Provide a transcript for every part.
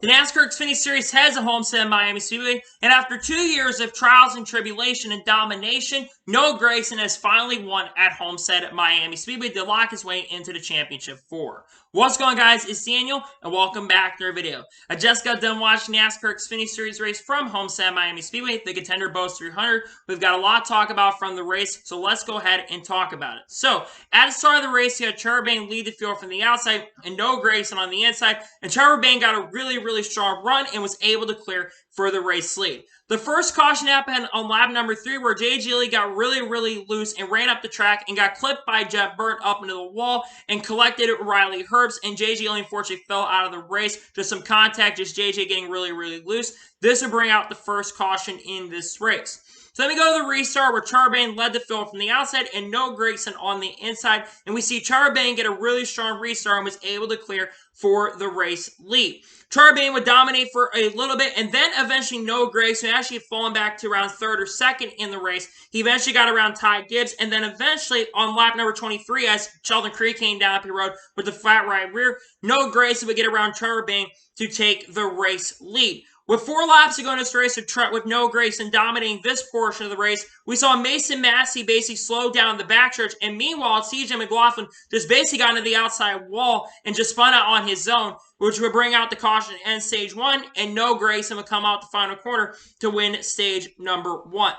The NASCAR Xfinity Series heads to Homestead Miami Speedway, and after 2 years of trials and tribulation and domination, Noah Gragson has finally won at Homestead at Miami Speedway to lock his way into the championship four. What's going on, guys? It's Daniel, and welcome back to our video. I just got done watching NASCAR Xfinity Series race from Homestead Miami Speedway, the Contender Boats 300. We've got a lot to talk about from the race, so let's go ahead and talk about it. So, at the start of the race, you had Trevor Bayne lead the field from the outside, and Noah Gragson on the inside, and Trevor Bayne got a really strong run and was able to clear for the race lead. The first caution happened on lap number 3 where J.G. Lee got really loose and ran up the track and got clipped by Jeff Burton up into the wall and collected Riley Herbst, and J.G. Lee unfortunately fell out of the race. Just some contact, just J.J. getting really loose. This would bring out the first caution in this race. So then we go to the restart where Trevor Bayne led the field from the outside and Noah Gragson on the inside. And we see Trevor Bayne get a really strong restart and was able to clear for the race lead. Trevor Bayne would dominate for a little bit, and then eventually Noah Gragson actually had fallen back to around 3rd or 2nd in the race. He eventually got around Ty Gibbs, and then eventually on lap number 23 as Sheldon Creed came down the road with the flat right rear, Noah Gragson would get around Trevor Bayne to take the race lead. With 4 laps to go in this race with Noah Gragson dominating this portion of the race, we saw Mason Massey basically slow down the backstretch, and meanwhile, TJ McLaughlin just basically got into the outside wall and just spun out on his own, which would bring out the caution to end stage 1, and Noah Gragson would come out the final corner to win stage number 1.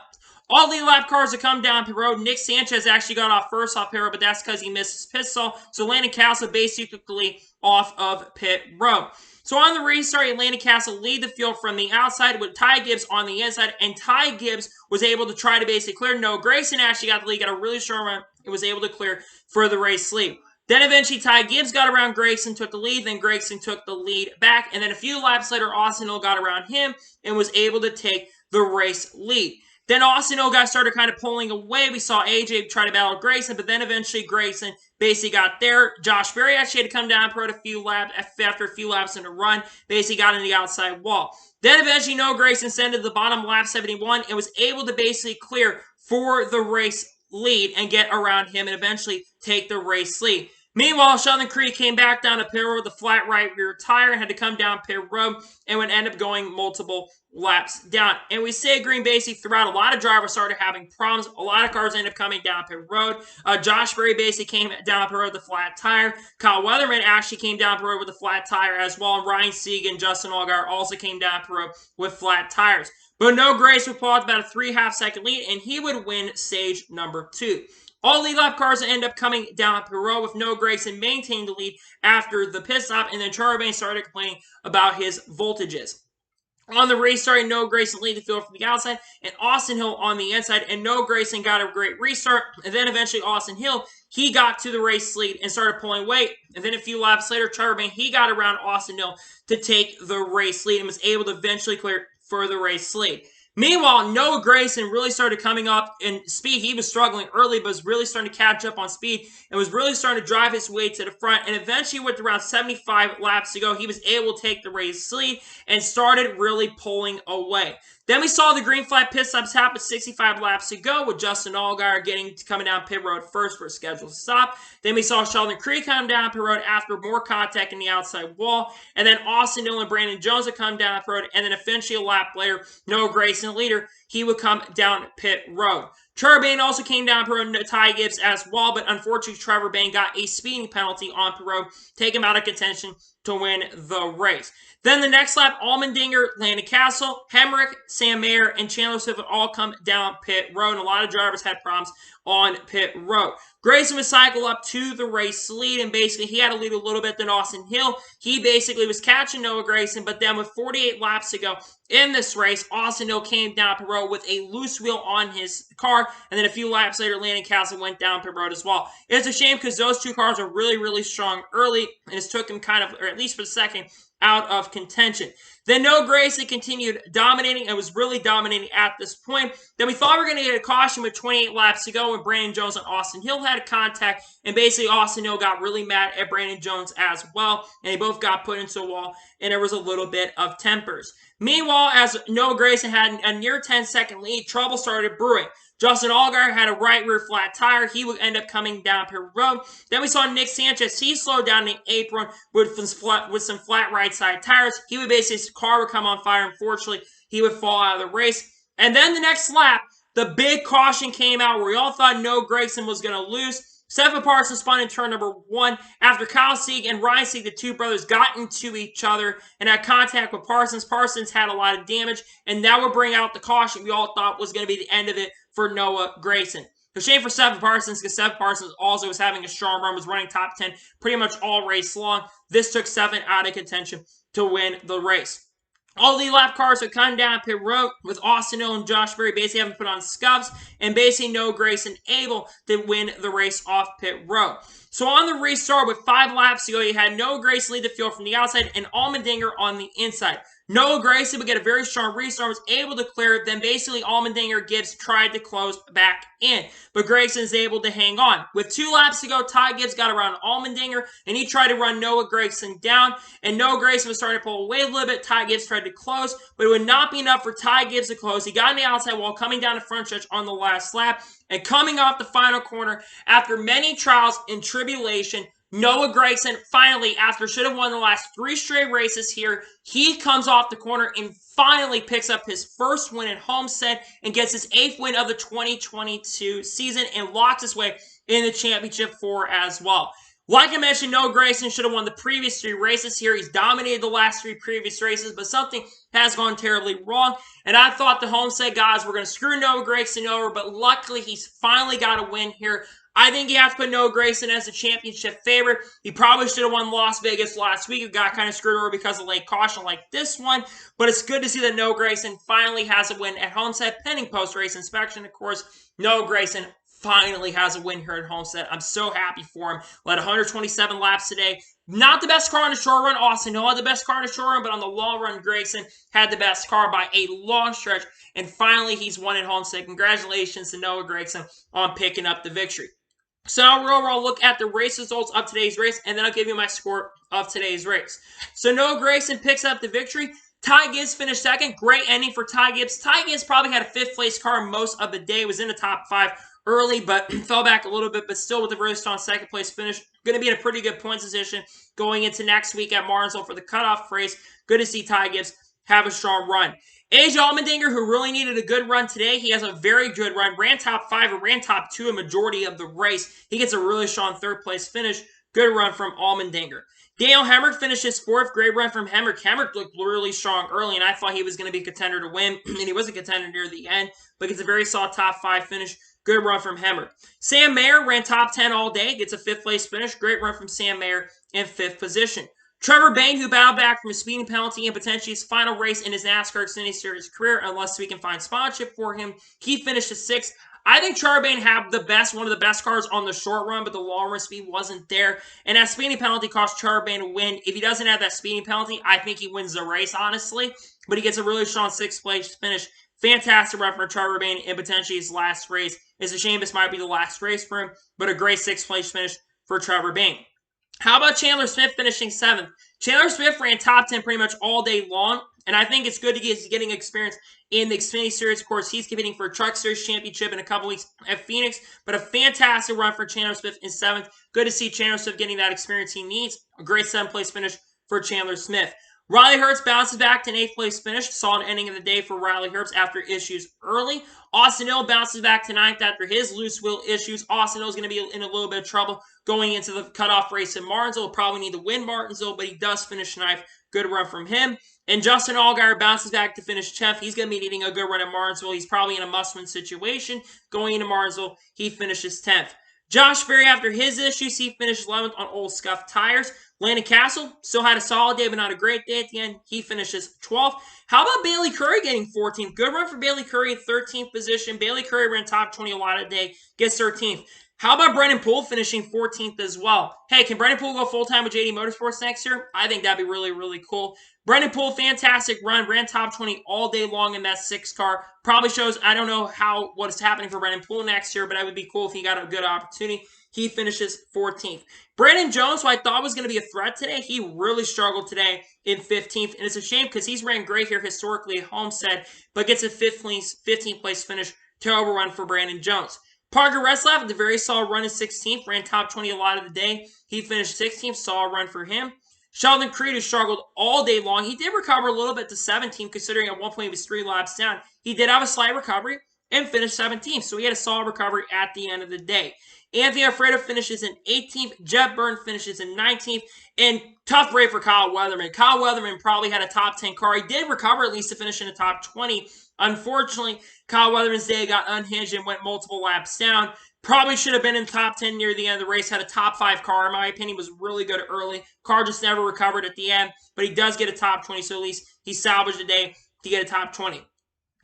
All lead lap cars that come down pit road. Nick Sanchez actually got off first off pit road, but that's because he missed his pit stall. So Landon Castle basically off of pit road. So on the restart, Landon Castle lead the field from the outside with Ty Gibbs on the inside, and Ty Gibbs was able to try to basically clear. Noah Gragson actually got the lead, got a really strong run, and was able to clear for the race lead. Then eventually Ty Gibbs got around Gragson, took the lead, then Gragson took the lead back, and then a few laps later, Austin Hill got around him and was able to take the race lead. Then Austin Hill got started kind of pulling away. We saw AJ try to battle Gragson, but then eventually Gragson basically got there. Josh Berry actually had to come down for a few laps after a few laps in a run. Basically got in the outside wall. Then eventually Noah Gragson ascended to the bottom lap 71 and was able to basically clear for the race lead and get around him and eventually take the race lead. Meanwhile, Sheldon Creed came back down to pit road with a flat right rear tire and had to come down pit road and would end up going multiple laps down. And we see Green basically throughout a lot of drivers started having problems. A lot of cars ended up coming down pit road. Josh Berry basically came down pit road with a flat tire. Kyle Weatherman actually came down pit road with a flat tire as well. And Ryan Sieg and Justin Allgaier also came down pit road with flat tires. But Noah Gragson would pull out about a 3.5 second lead, and he would win stage number 2. All lead lap cars end up coming down pit road with Noah Gragson maintaining the lead after the pit stop, and then Trevor Bayne started complaining about his voltages. On the restart, Noah Gragson lead the field from the outside, and Austin Hill on the inside, and Noah Gragson got a great restart, and then eventually Austin Hill, he got to the race lead and started pulling away, and then a few laps later, Trevor Bayne, he got around Austin Hill to take the race lead and was able to eventually clear for the race lead. Meanwhile, Noah Gragson really started coming up in speed. He was struggling early, but was really starting to catch up on speed and was really starting to drive his way to the front. And eventually, with around 75 laps to go, he was able to take the race lead and started really pulling away. Then we saw the green flag pit stops happen with 65 laps to go with Justin Allgaier coming down pit road first for a scheduled stop. Then we saw Sheldon Creed come down pit road after more contact in the outside wall. And then Austin Hill and Brandon Jones would come down pit road. And then eventually a lap later, Noah Gragson, leader, he would come down pit road. Trevor Bayne also came down pit road, Ty Gibbs as well, but unfortunately Trevor Bayne got a speeding penalty on pit road, take him out of contention to win the race. Then the next lap, Allmendinger, Landon Castle, Hemrick, Sam Mayer, and Chandler Swift would all come down pit road, and a lot of drivers had problems on pit road. Gragson would cycle up to the race lead, and basically he had to lead a little bit than Austin Hill. He basically was catching Noah Gragson, but then with 48 laps to go in this race, Austin Hill came down pit road with a loose wheel on his car, and then a few laps later, Landon Castle went down pit road as well. It's a shame because those two cars are really strong early, and it took him kind of, or at least for the second, out of contention. Then Noah Gragson continued dominating and was really dominating at this point. Then we thought we were going to get a caution with 28 laps to go when Brandon Jones and Austin Hill had a contact, and basically Austin Hill got really mad at Brandon Jones as well, and they both got put into a wall, and there was a little bit of tempers. Meanwhile, as Noah Gragson had a near 10-second lead, trouble started brewing. Justin Allgaier had a right rear flat tire. He would end up coming down pit road. Then we saw Nick Sanchez. He slowed down in the apron with some flat right side tires. He would basically, his car would come on fire. Unfortunately, he would fall out of the race. And then the next lap, the big caution came out where we all thought Noah Gragson was going to lose. Stephen Parsons spun in turn number 1 after Kyle Sieg and Ryan Sieg, the two brothers, got into each other and had contact with Parsons. Parsons had a lot of damage, and that would bring out the caution we all thought was going to be the end of it for Noah Gragson. A shame for Stephen Parsons because Stephen Parsons also was having a strong run, was running top 10 pretty much all race long. This took Stephen out of contention to win the race. All the lap cars would come down pit road with Austin Hill and Josh Berry basically having put on scuffs and basically Noah Gragson able to win the race off pit road. So on the restart with 5 laps to go, you had Noah Gragson lead the field from the outside and Allmendinger on the inside. Noah Gragson would get a very strong restart, was able to clear it. Then basically Allmendinger Gibbs tried to close back in, but Gragson is able to hang on. With 2 laps to go, Ty Gibbs got around Allmendinger, and he tried to run Noah Gragson down, and Noah Gragson was starting to pull away a little bit. Ty Gibbs tried to close, but it would not be enough for Ty Gibbs to close. He got on the outside wall coming down the front stretch on the last lap, and coming off the final corner, after many trials and tribulation, Noah Gragson finally, after should have won the last 3 straight races here, he comes off the corner and finally picks up his first win at Homestead and gets his 8th win of the 2022 season and locks his way in the championship 4 as well. Like I mentioned, Noah Gragson should have won the previous 3 races here. He's dominated the last 3 previous races, but something has gone terribly wrong. And I thought the Homestead guys were going to screw Noah Gragson over, but luckily he's finally got a win here. I think you have to put Noah Gragson as a championship favorite. He probably should have won Las Vegas last week. He got kind of screwed over because of late caution like this one. But it's good to see that Noah Gragson finally has a win at Homestead, pending post-race inspection, of course. Noah Gragson finally has a win here at Homestead. I'm so happy for him. Led 127 laps today. Not the best car on the short run. Austin Hill had the best car on the short run, but on the long run, Gragson had the best car by a long stretch. And finally, he's won at Homestead. Congratulations to Noah Gragson on picking up the victory. So now we'll overall look at the race results of today's race, and then I'll give you my score of today's race. So Noah Gragson picks up the victory. Ty Gibbs finished second. Great ending for Ty Gibbs. Ty Gibbs probably had a 5th place car most of the day. Was in the top 5 early, but fell back a little bit, but still with a very strong 2nd place finish. Going to be in a pretty good points position going into next week at Martinsville for the cutoff race. Good to see Ty Gibbs have a strong run. AJ Allmendinger, who really needed a good run today, he has a very good run. Ran top 5 and ran top 2 a majority of the race. He gets a really strong 3rd place finish. Good run from Allmendinger. Daniel Hemrick finishes 4th. Great run from Hemrick. Hemrick looked really strong early, and I thought he was going to be a contender to win, and he was a contender near the end, but gets a very solid top 5 finish. Good run from Hemrick. Sam Mayer ran top 10 all day. Gets a 5th place finish. Great run from Sam Mayer in 5th position. Trevor Bayne, who bowed back from a speeding penalty and potentially his final race in his NASCAR Xfinity Series career, unless we can find sponsorship for him, he finished 6th. I think Trevor Bayne had one of the best cars on the short run, but the long run speed wasn't there. And that speeding penalty cost Trevor Bayne a win. If he doesn't have that speeding penalty, I think he wins the race, honestly. But he gets a really strong 6th place finish. Fantastic run for Trevor Bayne in potentially his last race. It's a shame this might be the last race for him, but a great 6th place finish for Trevor Bayne. How about Chandler Smith finishing 7th? Chandler Smith ran top 10 pretty much all day long, and I think it's good to get getting experience in the Xfinity Series. Of course, he's competing for a Truck Series Championship in a couple weeks at Phoenix, but a fantastic run for Chandler Smith in 7th. Good to see Chandler Smith getting that experience he needs. A great 7th place finish for Chandler Smith. Riley Herbst bounces back to an 8th place finish. Solid ending of the day for Riley Herbst after issues early. Austin Hill bounces back to 9th after his loose wheel issues. Austin Hill is going to be in a little bit of trouble going into the cutoff race in Martinsville. He'll probably need to win Martinsville, but he does finish 9th. Good run from him. And Justin Allgaier bounces back to finish 10th. He's going to be needing a good run at Martinsville. He's probably in a must-win situation going into Martinsville. He finishes 10th. Josh Berry, after his issues, he finished 11th on old scuffed tires. Landon Castle still had a solid day, but not a great day at the end. He finishes 12th. How about Bailey Curry getting 14th? Good run for Bailey Curry in 13th position. Bailey Curry ran top 20 a lot of the day, gets 13th. How about Brendan Poole finishing 14th as well? Hey, can Brendan Poole go full-time with JD Motorsports next year? I think that'd be really, really cool. Brendan Poole, fantastic run. Ran top 20 all day long in that 6 car. Probably shows, I don't know what is happening for Brendan Poole next year, but that would be cool if he got a good opportunity. He finishes 14th. Brandon Jones, who I thought was going to be a threat today, he really struggled today in 15th. And it's a shame because he's ran great here historically at Homestead, but gets a 15th place finish. Terrible run for Brandon Jones. Parker Retzlaff with a very solid run in 16th. Ran top 20 a lot of the day. He finished 16th. Solid run for him. Sheldon Creed, who struggled all day long. He did recover a little bit to 17th, considering at one point he was 3 laps down. He did have a slight recovery and finished 17th. So he had a solid recovery at the end of the day. Anthony Alfredo finishes in 18th. Jeb Burton finishes in 19th. And tough break for Kyle Weatherman. Kyle Weatherman probably had a top 10 car. He did recover at least to finish in the top 20. Unfortunately, Kyle Weatherman's day got unhinged and went multiple laps down. Probably should have been in the top 10 near the end of the race. Had a top 5 car, in my opinion. Was really good early. Car just never recovered at the end. But he does get a top 20, so at least he salvaged the day to get a top 20.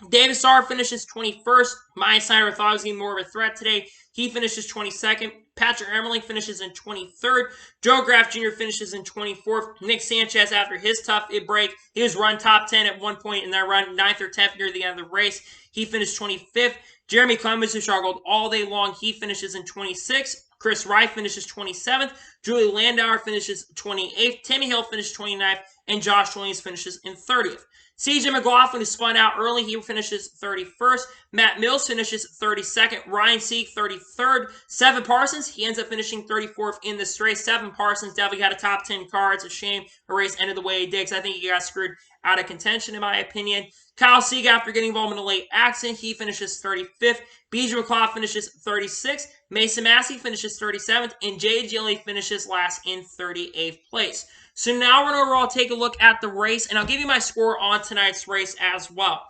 David Starr finishes 21st. Maya Snyder thought was getting more of a threat today. He finishes 22nd. Patrick Ermeling finishes in 23rd. Joe Graff Jr. finishes in 24th. Nick Sanchez, after his tough break, he was run top 10 at one point in that run, 9th or 10th near the end of the race. He finished 25th. Jeremy Clemens, who struggled all day long, he finishes in 26th. Chris Wright finishes 27th. Julie Landauer finishes 28th. Timmy Hill finishes 29th. And Josh Williams finishes in 30th. CJ McLaughlin, who spun out early, he finishes 31st. Matt Mills finishes 32nd. Ryan Sieg, 33rd. Seven Parsons, he ends up finishing 34th in this race. Seven Parsons definitely had a top 10 car. It's a shame the race ended the way it did, because I think he got screwed out of contention, in my opinion. Kyle Sieg, after getting involved in a late accident, he finishes 35th. BJ McLeod finishes 36th. Mason Massey finishes 37th. And Jay Gilly finishes last in 38th place. So now we're going to overall take a look at the race, and I'll give you my score on tonight's race as well.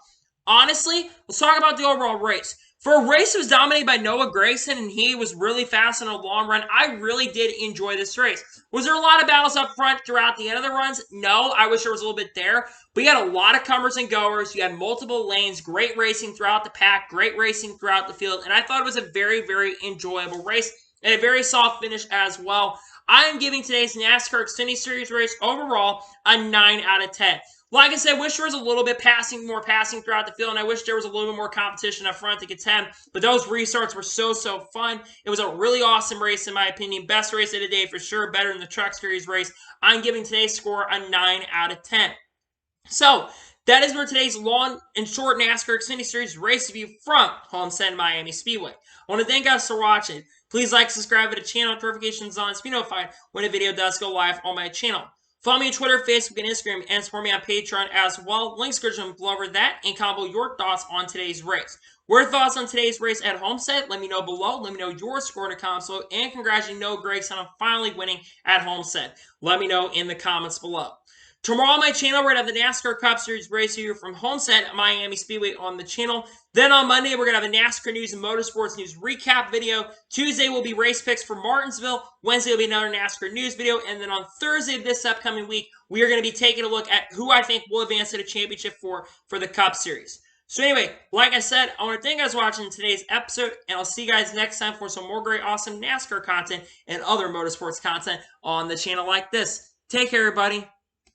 Honestly, let's talk about the overall race. For a race that was dominated by Noah Gragson, and he was really fast in a long run, I really did enjoy this race. Was there a lot of battles up front throughout the end of the runs? No, I wish there was a little bit there. But you had a lot of comers and goers. You had multiple lanes, great racing throughout the pack, great racing throughout the field, and I thought it was a very, very enjoyable race and a very soft finish as well. I am giving today's NASCAR Xfinity Series race overall a 9 out of 10. Like I said, I wish there was a little bit more passing throughout the field, and I wish there was a little bit more competition up front to contend. But those restarts were so fun. It was a really awesome race, in my opinion. Best race of the day for sure, better than the Truck Series race. I'm giving today's score a 9 out of 10. So, that is where today's long and short NASCAR Xfinity Series race review from Homestead Miami Speedway. I want to thank you guys for watching. Please like, subscribe to the channel, notifications on, to be notified when a video does go live on my channel. Follow me on Twitter, Facebook, and Instagram, and support me on Patreon as well. Links are below over that, and comment below your thoughts on today's race. What are your thoughts on today's race at Homestead? Let me know below. Let me know your score in the comments below, and congratulating Noah Gragson on finally winning at Homestead. Let me know in the comments below. Tomorrow on my channel, we're going to have the NASCAR Cup Series race here from Homestead at Miami Speedway on the channel. Then on Monday, we're going to have a NASCAR News and Motorsports News recap video. Tuesday will be race picks for Martinsville. Wednesday will be another NASCAR News video. And then on Thursday of this upcoming week, we are going to be taking a look at who I think will advance to the championship for the Cup Series. So anyway, like I said, I want to thank you guys for watching today's episode, and I'll see you guys next time for some more great, awesome NASCAR content and other motorsports content on the channel like this. Take care, everybody.